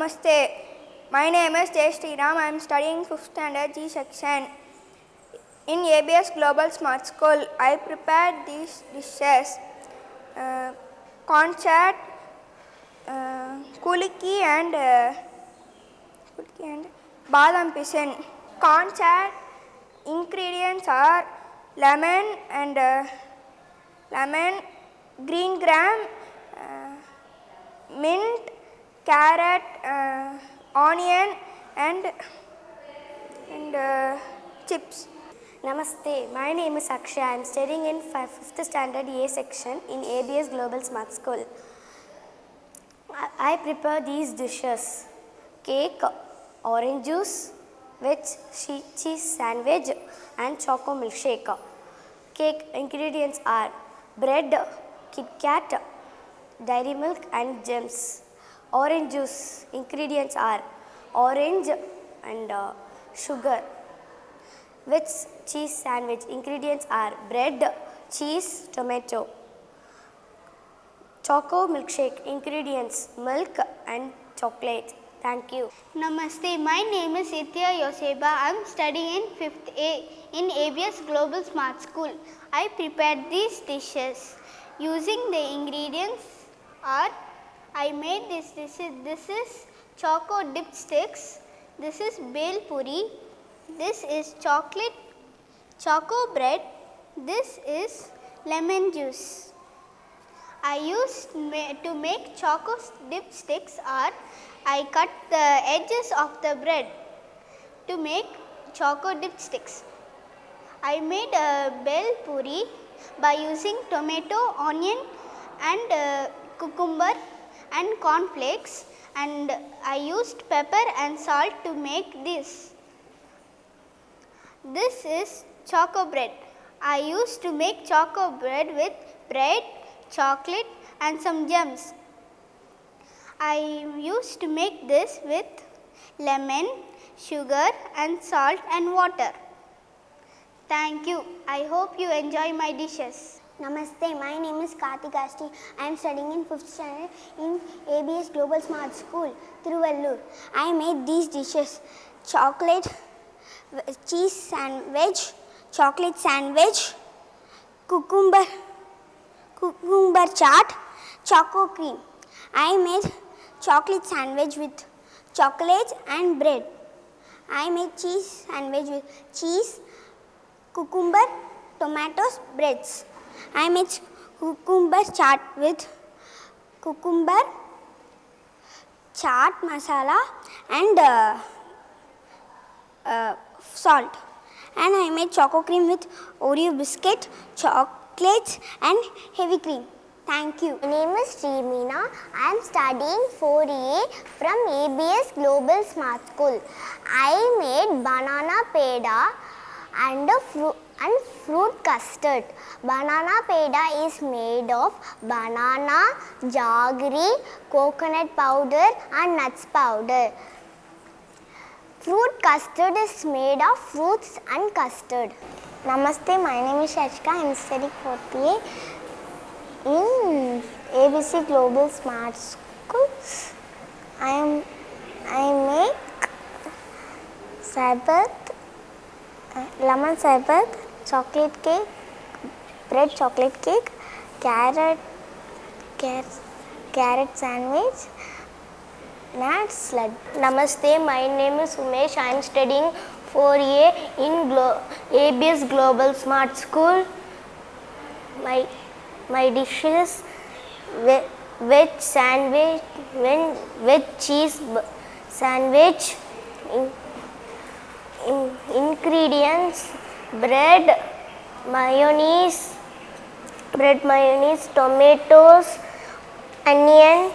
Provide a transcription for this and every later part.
Namaste. My name is Jay Sriram. I am studying 5th standard G section. In ABS Global Smart School, I prepared these dishes. Conchat, kuliki and badam pisan. Conchat ingredients are lemon, green gram, mint, carrot, onion and chips. Namaste, my name is Akshay. I am studying in 5th standard A section in ABS Global Smart School. I prepare these dishes: cake, orange juice, veg cheese sandwich and choco milkshake. Cake ingredients are bread, Kit Kat, dairy milk and gems. Orange juice ingredients are orange and sugar. Veg cheese sandwich ingredients are bread, cheese, tomato. Choco milkshake ingredients milk and chocolate. Thank you. Namaste, my name is Ithya Yoseba. I am studying in 5th A in ABS Global Smart School. I prepared these dishes. Using the ingredients are, I made this dishes. This is choco dip sticks. This is bel puri. This is choco bread. This is lemon juice. I used to make choco dip sticks are, I cut the edges of the bread to make choco dip sticks. I made a bel puri by using tomato, onion and cucumber and cornflakes, and I used pepper and salt to make this. This is choco bread. I used to make choco bread with bread, chocolate and some gems. I used to make this with lemon, sugar and salt and water. Thank you. I hope you enjoy my dishes. Namaste, my name is Karthik Asti. I am studying in 5th standard in ABS Global Smart School, Thiruvallur. I made these dishes: chocolate cheese sandwich, chocolate sandwich, cucumber chaat, choco cream. I made chocolate sandwich with chocolate and bread. I made cheese sandwich with cheese, cucumber, tomatoes, breads. I made cucumber chaat with cucumber, chaat masala and salt. And I made choco cream with Oreo biscuit, chocolates and heavy cream. Thank you. My name is Sreemina. I am studying 4A from ABS Global Smart School. I made banana peda and fruit custard. Banana peda is made of banana, jaggery, coconut powder and nuts powder. Fruit custard is made of fruits and custard. Namaste, my name is Shashika. I am studying 4th A in ABC Global Smart School. I make sarbat, lemon sarbat, chocolate cake, bread chocolate cake, carrot sandwich, nuts laddu. Namaste, my name is Umesh. I am studying 4A in ABS Global Smart School. My dishes: veg sandwich, veg cheese sandwich. Ingredients: bread, mayonnaise, tomatoes, onion,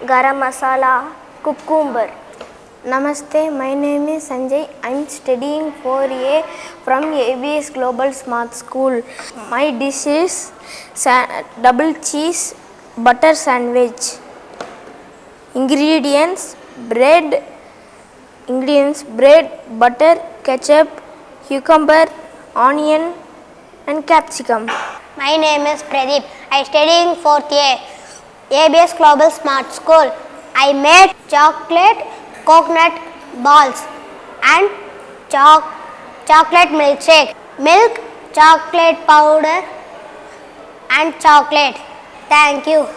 garam masala, cucumber. Namaste, my name is Sanjay. I am studying 4A from ABS Global Smart School. My dish is double cheese butter sandwich. Ingredients: bread, butter, ketchup, cucumber, onion and capsicum. My name is Pradeep. I study in 4th A, ABS Global Smart School. I made chocolate coconut balls and chocolate milkshake, milk, chocolate powder and chocolate. Thank you.